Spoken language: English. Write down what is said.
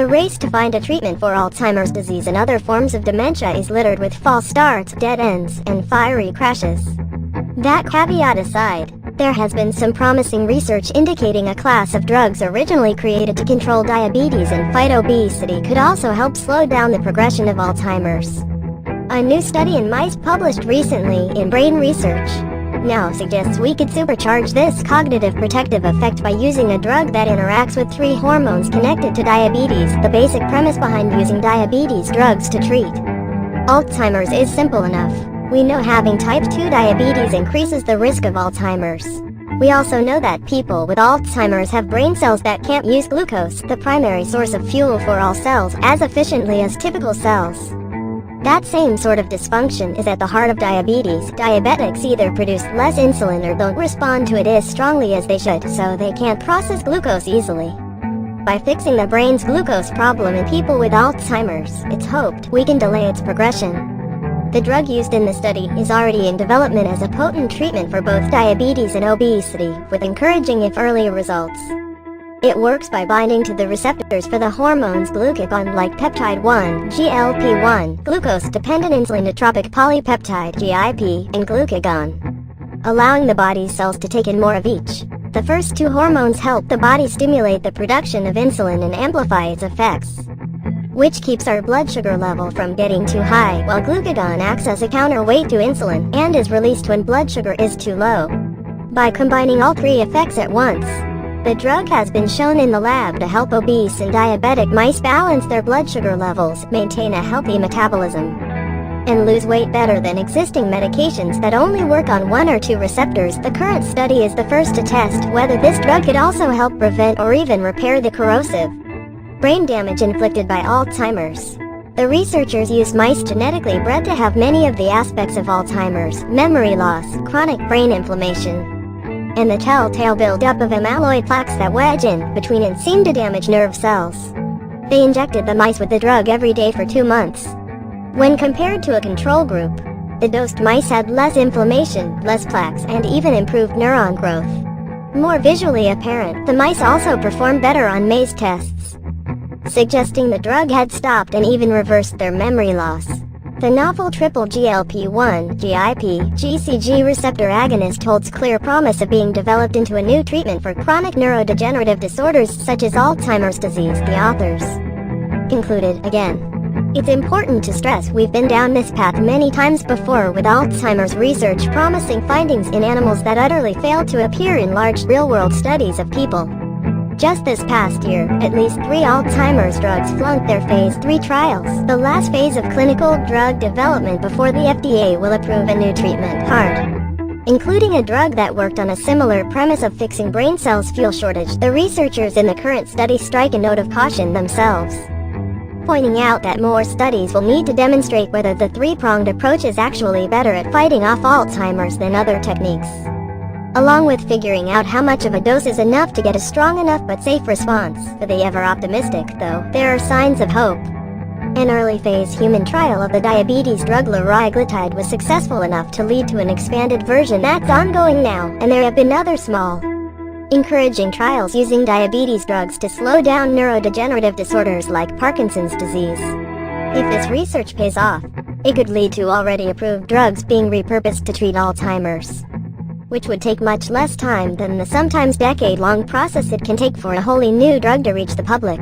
The race to find a treatment for Alzheimer's disease and other forms of dementia is littered with false starts, dead ends, and fiery crashes. That caveat aside, there has been some promising research indicating a class of drugs originally created to control diabetes and fight obesity could also help slow down the progression of Alzheimer's. A new study in mice published recently in Brain Research now suggests we could supercharge this cognitive protective effect by using a drug that interacts with 3 hormones connected to diabetes. The basic premise behind using diabetes drugs to treat Alzheimer's is simple enough. We know having type 2 diabetes increases the risk of Alzheimer's. We also know that people with Alzheimer's have brain cells that can't use glucose, the primary source of fuel for all cells, as efficiently as typical cells. That same sort of dysfunction is at the heart of diabetes. Diabetics either produce less insulin or don't respond to it as strongly as they should, so they can't process glucose easily. By fixing the brain's glucose problem in people with Alzheimer's, it's hoped we can delay its progression. The drug used in the study is already in development as a potent treatment for both diabetes and obesity, with encouraging if early results. It works by binding to the receptors for the hormones glucagon-like peptide-1, GLP-1, glucose-dependent insulinotropic polypeptide, GIP, and glucagon, allowing the body's cells to take in more of each. The first 2 hormones help the body stimulate the production of insulin and amplify its effects, which keeps our blood sugar level from getting too high, while glucagon acts as a counterweight to insulin and is released when blood sugar is too low. By combining all 3 effects at once, the drug has been shown in the lab to help obese and diabetic mice balance their blood sugar levels, maintain a healthy metabolism, and lose weight better than existing medications that only work on 1 or 2 receptors. The current study is the first to test whether this drug could also help prevent or even repair the corrosive brain damage inflicted by Alzheimer's. The researchers used mice genetically bred to have many of the aspects of Alzheimer's: memory loss, chronic brain inflammation, and the telltale buildup of amyloid plaques that wedge in between and seem to damage nerve cells. They injected the mice with the drug every day for 2 months. When compared to a control group, the dosed mice had less inflammation, less plaques, and even improved neuron growth. More visually apparent, the mice also performed better on maze tests, suggesting the drug had stopped and even reversed their memory loss. The novel triple GLP-1, GIP, GCG receptor agonist holds clear promise of being developed into a new treatment for chronic neurodegenerative disorders such as Alzheimer's disease, the authors concluded. Again, it's important to stress we've been down this path many times before with Alzheimer's research promising findings in animals that utterly failed to appear in large real-world studies of people. Just this past year, at least 3 Alzheimer's drugs flunked their phase 3 trials, the last phase of clinical drug development before the FDA will approve a new treatment, including a drug that worked on a similar premise of fixing brain cells fuel shortage. The researchers in the current study strike a note of caution themselves, pointing out that more studies will need to demonstrate whether the 3-pronged approach is actually better at fighting off Alzheimer's than other techniques, along with figuring out how much of a dose is enough to get a strong enough but safe response. For the ever-optimistic, though, there are signs of hope. An early-phase human trial of the diabetes drug liraglutide was successful enough to lead to an expanded version that's ongoing now, and there have been other small, encouraging trials using diabetes drugs to slow down neurodegenerative disorders like Parkinson's disease. If this research pays off, it could lead to already approved drugs being repurposed to treat Alzheimer's, which would take much less time than the sometimes decade-long process it can take for a wholly new drug to reach the public.